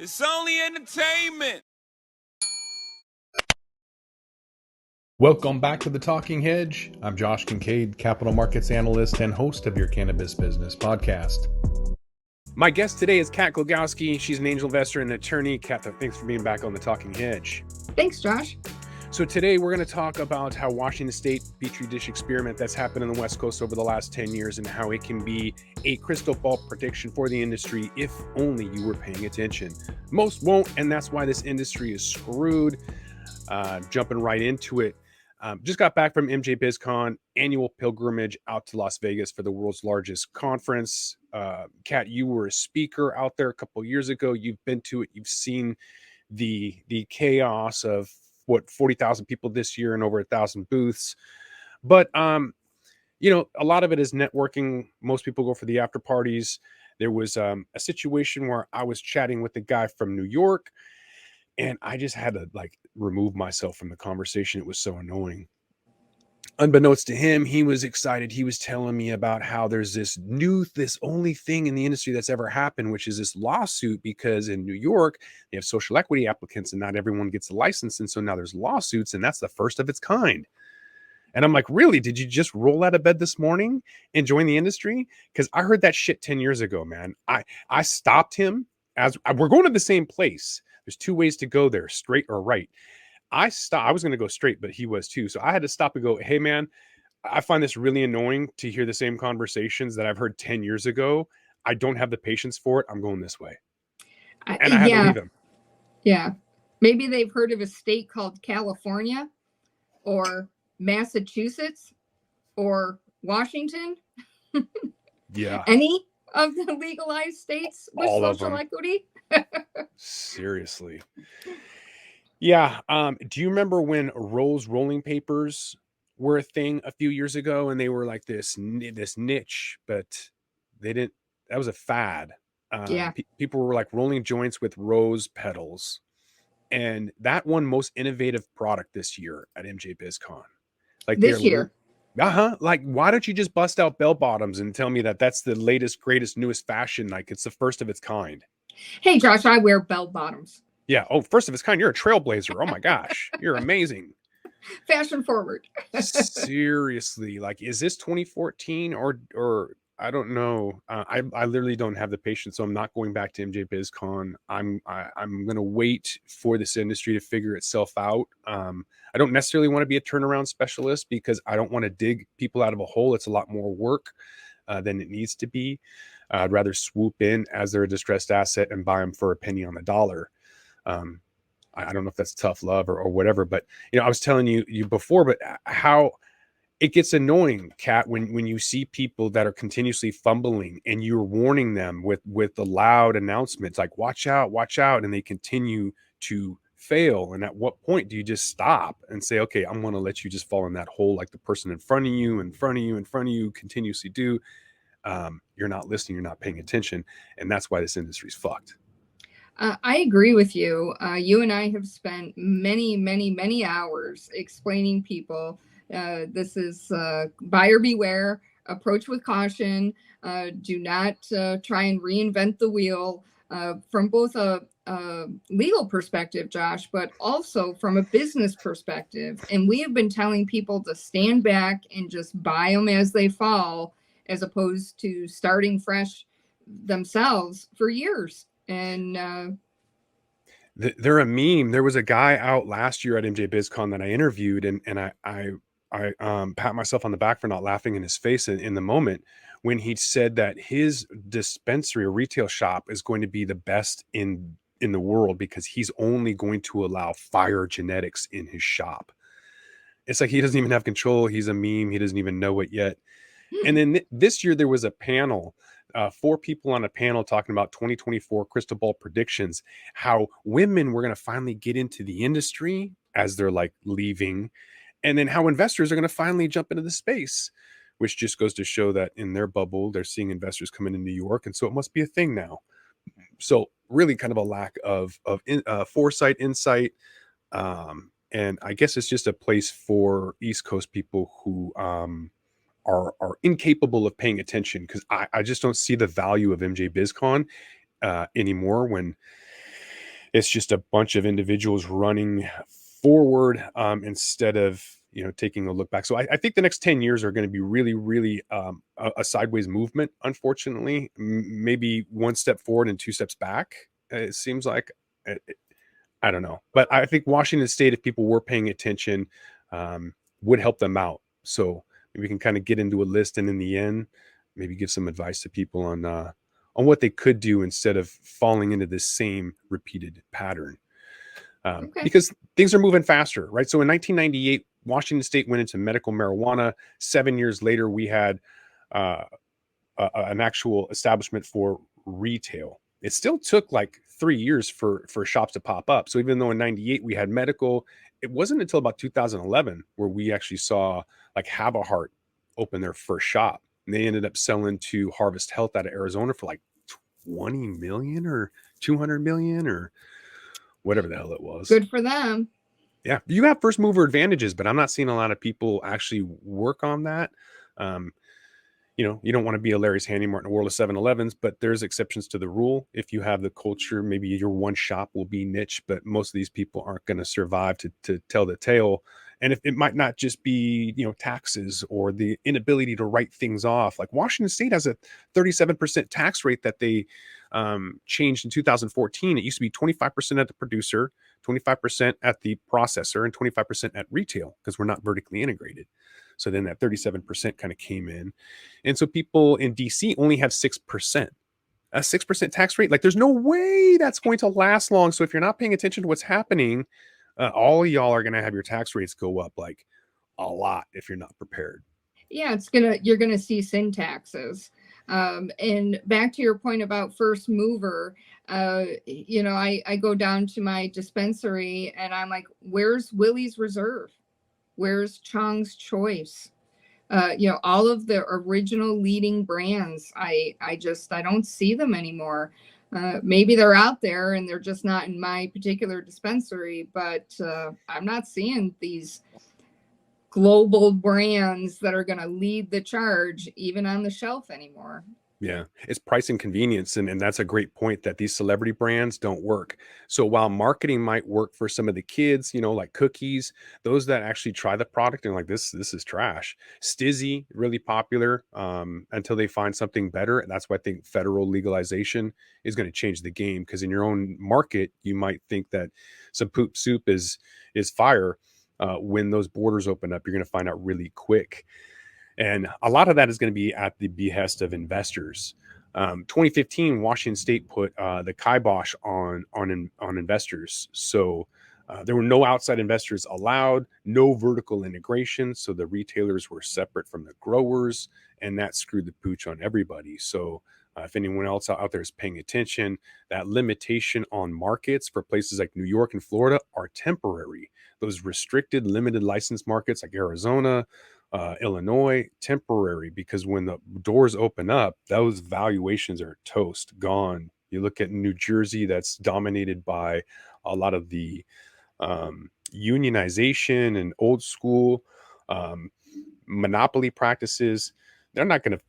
It's only entertainment. Welcome back to the Talking Hedge. I'm Josh Kincaid, Capital Markets Analyst and host of your Cannabis Business Podcast. My guest today is Kat Glogowski. She's an angel investor and attorney. Kat, thanks for being back on the Talking Hedge. Thanks, Josh. So today we're going to talk about how Washington State Petri dish experiment that's happened on the West Coast over the last 10 years and how it can be a crystal ball prediction for the industry if only you were paying attention. Most won't, and that's why this industry is screwed. Jumping right into it. Just got back from MJBizCon, annual pilgrimage out to Las Vegas for the world's largest conference. Kat, you were a speaker out there a couple years ago. You've been to it. You've seen the chaos of 40,000 people this year and over 1,000 booths. But a lot of it is networking. Most people go for the after parties. There was a situation where I was chatting with a guy from New York, and I just had to remove myself from the conversation. It was so annoying. Unbeknownst to him, he was excited. He was telling me about how there's this only thing in the industry that's ever happened, which is this lawsuit, because in New York, they have social equity applicants and not everyone gets a license. And so now there's lawsuits, and that's the first of its kind. And I'm like, really? Did you just roll out of bed this morning and join the industry? Because I heard that shit 10 years ago, man. I stopped him as we're going to the same place. There's two ways to go there, straight or right. I was going to go straight, but he was too. So I had to stop and go, hey, man, I find this really annoying to hear the same conversations that I've heard 10 years ago. I don't have the patience for it. I'm going this way. And I had to leave him. Yeah. Maybe they've heard of a state called California or Massachusetts or Washington. Yeah. Any of the legalized states with all social equity? Seriously. Yeah. Do you remember when Rose rolling papers were a thing a few years ago, and they were like this niche, but they didn't, that was a fad. Yeah. People were like rolling joints with rose petals, and that won most innovative product this year at MJBizCon. This year. Like, why don't you just bust out bell bottoms and tell me that that's the latest, greatest, newest fashion? Like, it's the first of its kind. Hey, Josh, I wear bell bottoms. Yeah. Oh, first of its kind. You're a trailblazer. Oh my gosh. You're amazing. Fashion forward. Seriously. Like, is this 2014 or I don't know. I literally don't have the patience. So I'm not going back to MJBizCon. I'm going to wait for this industry to figure itself out. I don't necessarily want to be a turnaround specialist because I don't want to dig people out of a hole. It's a lot more work than it needs to be. I'd rather swoop in as they're a distressed asset and buy them for a penny on the dollar. I don't know if that's tough love or whatever, but I was telling you before, but how it gets annoying, Kat, when you see people that are continuously fumbling and you're warning them with the loud announcements like watch out, and they continue to fail. And at what point do you just stop and say, okay, I'm going to let you just fall in that hole like the person in front of you continuously do? You're not listening, you're not paying attention, and that's why this industry's fucked. I agree with you. You and I have spent many, many, many hours explaining people this is buyer beware, approach with caution, do not try and reinvent the wheel from both a legal perspective, Josh, but also from a business perspective. And we have been telling people to stand back and just buy them as they fall, as opposed to starting fresh themselves for years. And they're a meme. There was a guy out last year at MJBizCon that I interviewed, and I pat myself on the back for not laughing in his face in the moment when he said that his dispensary or retail shop is going to be the best in the world because he's only going to allow fire genetics in his shop. It's like he doesn't even have control. He's a meme. He doesn't even know it yet. And then this year there was a panel, 4 people on a panel talking about 2024 crystal ball predictions, how women were going to finally get into the industry as they're like leaving, and then how investors are going to finally jump into the space, which just goes to show that in their bubble, they're seeing investors come into New York. And so it must be a thing now. So really kind of a lack of foresight, insight. And I guess it's just a place for East Coast people who are incapable of paying attention, because I just don't see the value of MJBizCon anymore when It's just a bunch of individuals running forward instead of taking a look back. So I think the next 10 years are going to be really, really a sideways movement. Unfortunately, maybe one step forward and two steps back. It seems like. I don't know, but I think Washington State, if people were paying attention, would help them out. So maybe we can kind of get into a list, and in the end, maybe give some advice to people on what they could do instead of falling into this same repeated pattern. Okay. Because things are moving faster, right? So in 1998, Washington State went into medical marijuana. 7 years later, we had an actual establishment for retail. It still took like 3 years for shops to pop up. So even though in 98 we had medical, it wasn't until about 2011 where we actually saw like Have a Heart open their first shop. And they ended up selling to Harvest Health out of Arizona for like 20 million or 200 million or whatever the hell it was. Good for them. Yeah, you have first mover advantages, but I'm not seeing a lot of people actually work on that. You don't want to be a Larry's Handy Mart in a world of 7-Elevens, but there's exceptions to the rule. If you have the culture, maybe your one shop will be niche, but most of these people aren't going to survive to tell the tale. And if it might not just be, taxes or the inability to write things off. Like Washington State has a 37% tax rate that they changed in 2014. It used to be 25% at the producer, 25% at the processor, and 25% at retail because we're not vertically integrated. So then that 37% kind of came in. And so people in DC only have 6%. A 6% tax rate. Like there's no way that's going to last long. So if you're not paying attention to what's happening, all of y'all are going to have your tax rates go up like a lot if you're not prepared. Yeah, you're gonna see sin taxes. And back to your point about first mover, I go down to my dispensary and I'm like, where's Willie's Reserve? Where's Chong's Choice? All of the original leading brands, I don't see them anymore. Maybe they're out there and they're just not in my particular dispensary, but I'm not seeing these global brands that are going to lead the charge even on the shelf anymore. Yeah, it's price and convenience. And that's a great point that these celebrity brands don't work. So while marketing might work for some of the kids, like cookies, those that actually try the product and like, this is trash. Stizzy, really popular until they find something better. And that's why I think federal legalization is going to change the game. Because in your own market, you might think that some poop soup is fire. When those borders open up, you're going to find out really quick. And a lot of that is going to be at the behest of investors. 2015, Washington State put the kibosh on investors. So there were no outside investors allowed, no vertical integration. So the retailers were separate from the growers, and that screwed the pooch on everybody. So if anyone else out there is paying attention, that limitation on markets for places like New York and Florida are temporary. Those restricted, limited license markets like Arizona, Illinois, temporary, because when the doors open up, those valuations are toast, gone. You look at New Jersey, that's dominated by a lot of the unionization and old school monopoly practices. They're not going to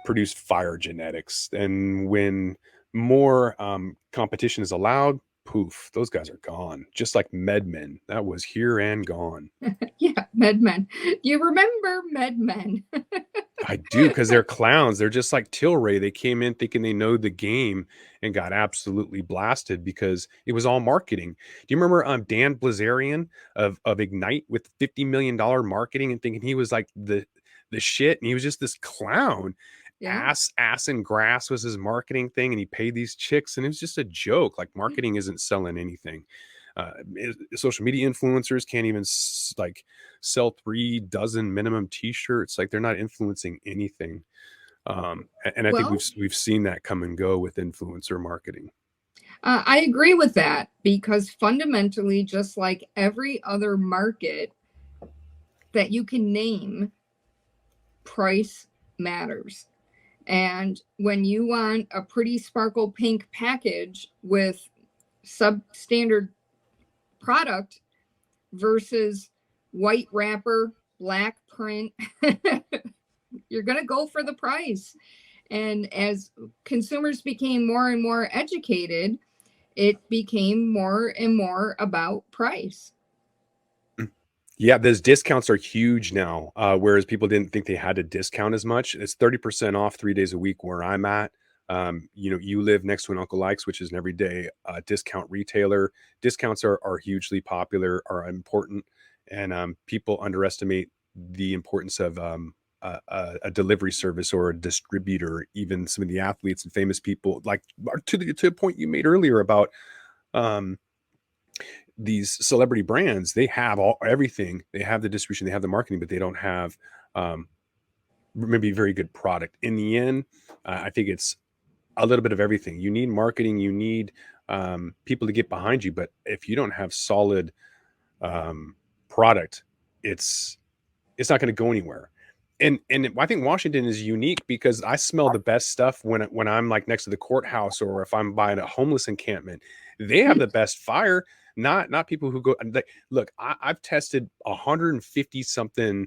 produce fire genetics. And when more competition is allowed, poof, those guys are gone. Just like MedMen, that was here and gone. Yeah, MedMen. You remember MedMen? I do, because they're clowns. They're just like Tilray. They came in thinking they know the game and got absolutely blasted because it was all marketing. Do you remember Dan Blazarian of Ignite with $50 million marketing and thinking he was like the shit? And he was just this clown. Yeah. Ass and grass was his marketing thing, and he paid these chicks, and it was just a joke. Like marketing isn't selling anything. Social media influencers can't even sell 3 dozen minimum t-shirts. Like they're not influencing anything. And I think we've seen that come and go with influencer marketing. I agree with that, because fundamentally, just like every other market that you can name, price matters. And when you want a pretty sparkle pink package with substandard product versus white wrapper, black print, you're going to go for the price. And as consumers became more and more educated, it became more and more about price. Yeah, those discounts are huge now. Whereas people didn't think they had to discount as much. It's 30% off 3 days a week where I'm at. You live next to an Uncle Ike's, which is an everyday discount retailer. Discounts are hugely popular, are important, and people underestimate the importance of a delivery service or a distributor. Even some of the athletes and famous people, like to the point you made earlier about um, these celebrity brands, they have everything. They have the distribution, they have the marketing, but they don't have um, maybe very good product. In the end, I think it's a little bit of everything. You need marketing, you need people to get behind you, but if you don't have solid product, it's not going to go anywhere. And I think Washington is unique because I smell the best stuff when I'm like next to the courthouse, or if I'm by a homeless encampment. They have the best fire, not people who go like, look, I've tested 150 something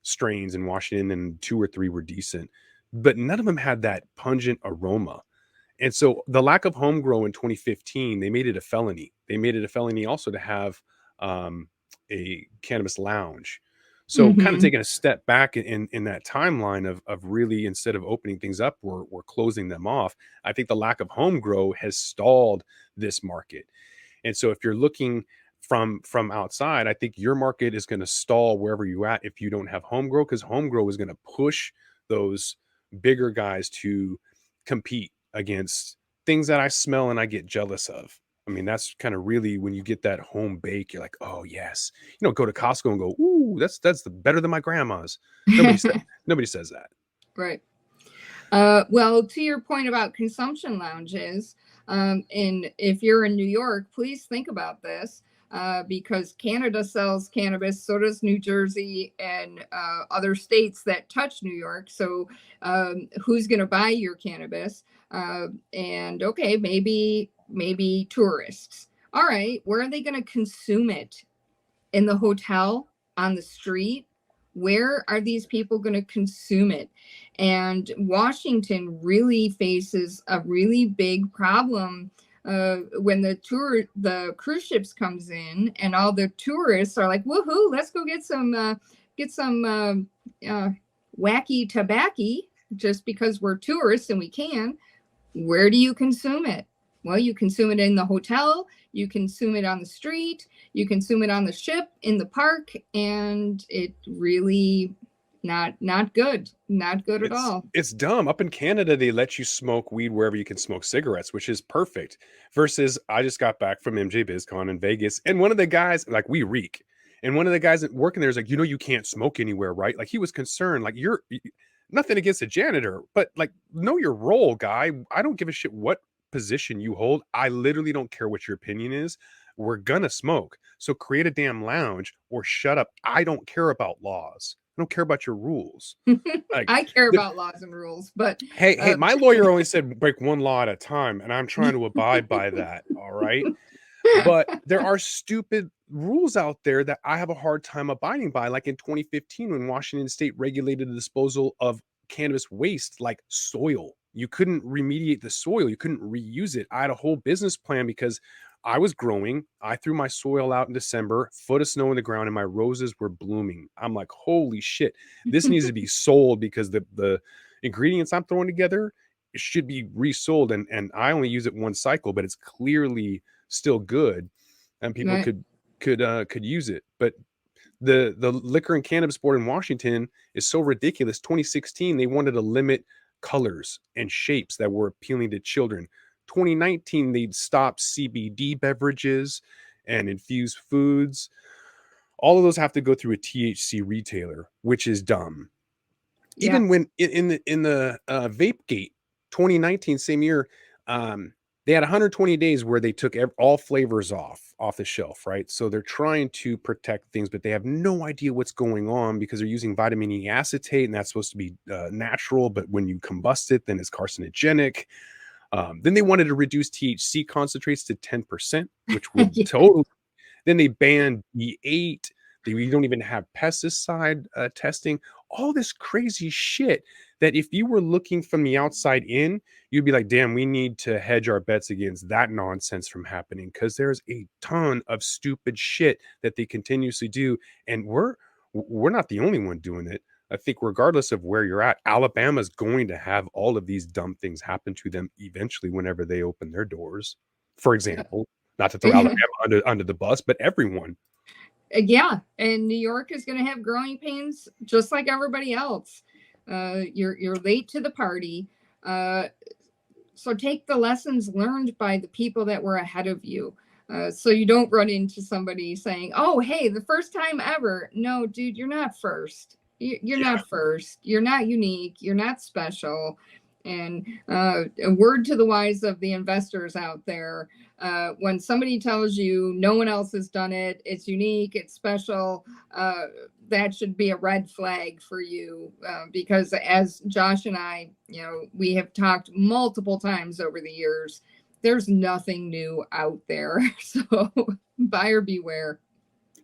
strains in Washington, and 2 or 3 were decent, but none of them had that pungent aroma. And so the lack of home grow in 2015, they made it a felony. They made it a felony also to have a cannabis lounge. So kind of taking a step back in that timeline of really, instead of opening things up, we're closing them off. I think the lack of home grow has stalled this market. And so if you're looking from outside, I think your market is going to stall wherever you're at if you don't have home grow, because home grow is going to push those bigger guys to compete against things that I smell and I get jealous of. I mean, that's kind of really when you get that home bake, you're like, oh yes, go to Costco and go, ooh, that's better than my grandma's. Nobody says that. Right. Well, to your point about consumption lounges, and if you're in New York, please think about this, because Canada sells cannabis, so does New Jersey and other states that touch New York. So who's going to buy your cannabis? And okay, maybe tourists. All right, where are they going to consume it? In the hotel, on the street? Where are these people going to consume it? And Washington really faces a really big problem when the cruise ships comes in, and all the tourists are like, woohoo, let's go get some wacky tobacco just because we're tourists and we can. Where do you consume it? Well, you consume it in the hotel, you consume it on the street, you consume it on the ship, in the park, and it really not good at all. It's dumb. Up in Canada, they let you smoke weed wherever you can smoke cigarettes, which is perfect. Versus, I just got back from MJBizCon in Vegas, and one of the guys, like, we reek, and one of the guys working there is like, you can't smoke anywhere, right? Like, he was concerned, like, you're nothing against a janitor, but like, know your role, guy. I don't give a shit what position you hold. I literally don't care what your opinion is. We're gonna smoke. So create a damn lounge or shut up. I don't care about laws. I don't care about your rules. Like, I care about laws and rules, but hey, my lawyer only said break one law at a time, and I'm trying to abide by that. All right. But there are stupid rules out there that I have a hard time abiding by. Like in 2015, when Washington State regulated the disposal of cannabis waste, like soil. You couldn't remediate the soil. You couldn't reuse it. I had a whole business plan because I was growing. I threw my soil out in December, foot of snow in the ground, and my roses were blooming. I'm like, holy shit, this needs to be sold because the ingredients I'm throwing together should be resold. And I only use it one cycle, but it's clearly still good, and people right. could use it. But the Liquor and Cannabis Board in Washington is so ridiculous. 2016, they wanted to limit colors and shapes that were appealing to children. 2019, they'd stop CBD beverages and infused foods. All of those have to go through a THC retailer, which is dumb. Yeah. Even when in the vape gate 2019, same year, they had 120 days where they took all flavors off the shelf, right? So they're trying to protect things, but they have no idea what's going on because they're using vitamin E acetate, and that's supposed to be natural, but when you combust it, then it's carcinogenic. Then they wanted to reduce THC concentrates to 10%, which would Yeah. totally. Then they banned B8. We don't even have pesticide testing, all this crazy shit that if you were looking from the outside in, you'd be like, damn, we need to hedge our bets against that nonsense from happening, because there's a ton of stupid shit that they continuously do. And we're not the only one doing it. I think regardless of where you're at, Alabama's going to have all of these dumb things happen to them eventually whenever they open their doors. For example, not to throw Alabama under the bus, but everyone. Yeah, and New York is going to have growing pains just like everybody else. You're late to the party. So take the lessons learned by the people that were ahead of you. So you don't run into somebody saying, oh, hey, the first time ever. No, dude, you're not first. You're not first. You're not unique. You're not special. And a word to the wise of the investors out there, when somebody tells you no one else has done it, it's unique, it's special, that should be a red flag for you, because as Josh and I, we have talked multiple times over the years, there's nothing new out there. So buyer beware.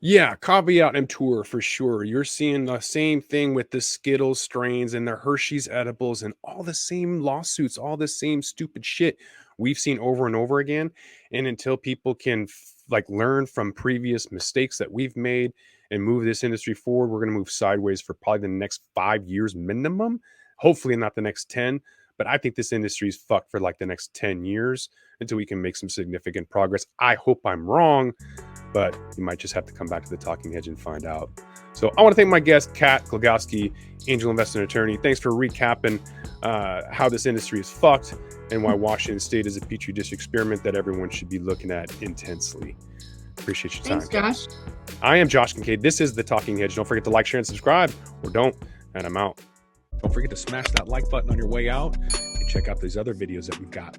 Yeah, caveat emptor for sure. You're seeing the same thing with the Skittles strains and the Hershey's edibles and all the same lawsuits, all the same stupid shit we've seen over and over again. And until people can learn from previous mistakes that we've made and move this industry forward, we're going to move sideways for probably the next 5 years minimum. Hopefully not the next 10. But I think this industry is fucked for the next 10 years until we can make some significant progress. I hope I'm wrong, but you might just have to come back to the Talking Hedge and find out. So I want to thank my guest, Kat Glogowski, angel investment attorney. Thanks for recapping how this industry is fucked and why Washington State is a Petri dish experiment that everyone should be looking at intensely. Appreciate your time. Thanks, Josh. I am Josh Kincaid. This is the Talking Hedge. Don't forget to like, share, and subscribe, or don't, and I'm out. Don't forget to smash that like button on your way out and check out these other videos that we've got.